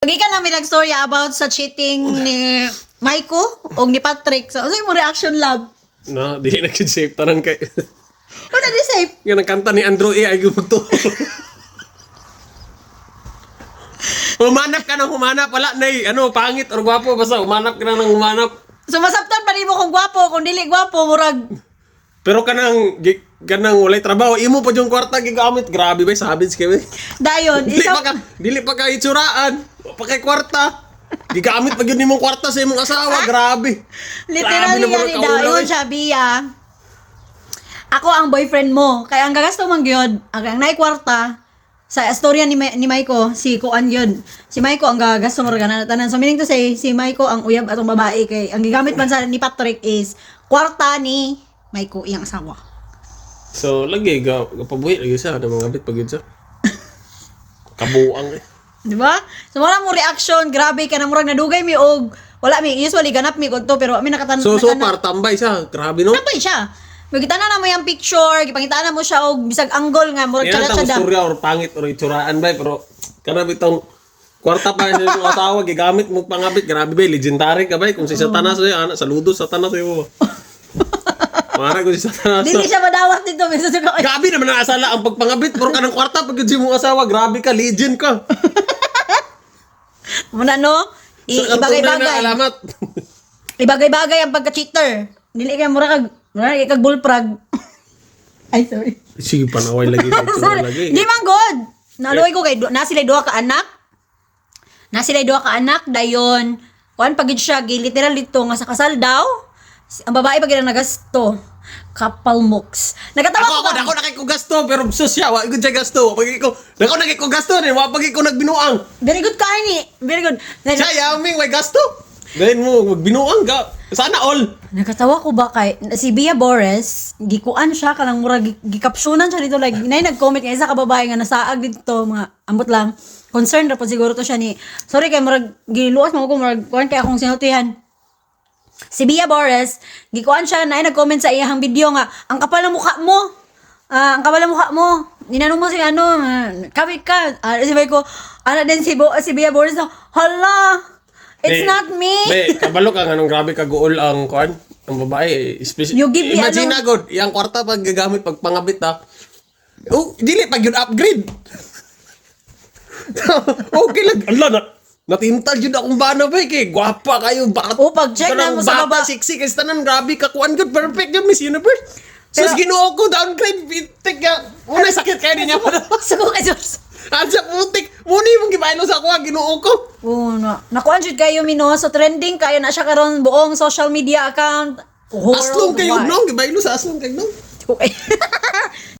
Lagi ka namin nag-story about sa cheating ni Maiko o ni Patrick. So, ano yung reaction, love? No, di nag-save tanan kay. Wala di safe. Yung nagkanta ni Andrew ay gumagto. Humanap ka ng humanap. Wala na ano, pangit or gwapo. Basta humanap ka na ng humanap. So, masabtan pa rin mo kung gwapo, kung dili gwapo, murag. Pero kanang walay trabaho, imo pa yung kwarta gigamit. Grabe ba, sabits kayo. Dayon, Dili pa ka itsuraan. Pa kay kwarta. Gigamit pa yun imong kwarta sa imong asawa. Grabe. literally yan, dayon, sabi ako ang boyfriend mo. Kaya ang gagasto mang gyud, ang naikwarta, sa istorya ni Maiko, si Kuan yun. Si Maiko ang gagasto mo rin tanan. So meaning to say, si Maiko ang uyab atong babae kay ang gigamit man sa ni Patrick is kwarta ni Maiko iyang asawa. So, lagi, pabuhi lagi siya. Ano mga bit pag yun siya? Kabuang eh. Di ba? So wala mo reaction, grabe ka na murag nadugay mi og wala mi usually ganap mi kon to pero mi nakatan. So far tambay siya. Grabe no? Tambay siya. Magitana na mo yung picture, gipangita na mo siya og bisag angle nga murag Yan kada ang istorya or pangit or itsuraan ba pero kanang bitong kwarta pa sa imong asawa gigamit mo pangabit. Grabe ba, legendary ka ba kung si Satanas ay ana saludo Satanas mo. Mara ko si Satanas. Dili siya madawat dito mesa sa ko. Grabe naman ang asala ang pagpangabit pero kanang kwarta pag si imong asawa, grabe ka, legend ka. Muna no, ibagay-bagay. Alamat. Ibagay-bagay ang pagka-cheater. Dili kay murag kag bullfrog. Ay, sorry. Sige, panaway lagi. Sorry. Lagi. Di man good. Naluoy ko kay na sila duha ka anak. Na sila duha ka anak dayon. Kuan pagid siya literal dito nga sa kasal daw. Ang babae pagid ang nagasto. Couple mooks. Nagatawa Ako na kay ko gasto pero susya wa gud siya gasto. Pag ko nako na kay ko gasto ni wa pag ko nagbinuang. Very good ka ni. Very good. Siya yaming way gasto. Dahil mo magbinuang ka. Sana all. Nagkatawa ko ba kay si Bia Boris, gikuan siya kanang murag gikapsyonan siya dito like nay nag-comment nga isa ka babae nga nasaag dito mga ambot lang. Concerned ra po siguro to siya ni. Sorry kay murag giluwas mo ko murag kuan kay akong sinultihan. Si Bia Boris, gikuan siya na nag-comment sa iyang video nga ang kapal ng mukha mo. Ang kapal ng mukha mo. Ninanong mo si ano, kawit ka. Si Bay ko, din si Bia Boris na, hala, it's not me. Kabalo ka anong grabe kaguol ang kuan, ang babae. You give me Imagine na god, yang kwarta pag gagamit pag pangabit ha. Oh, dili pag yun upgrade. Okay lang. Ala na. Natintal yun akong bana ba kay gwapa kayo. Bakit? Pag-check na mo sa baba. Sexy kasi tanan grabe ka kuan good perfect yun Miss Universe. So Ginoo ko downgrade pitik ya. Una sakit kaya niya pa. Suko kay Diyos. Ansa putik. Muni mong gibaylo sa ako Ginoo ko. Nakuan jud kayo mino so trending kayo na siya karon buong social media account. Aslong kayo no, gibaylo sa aslong kayo no. Okay.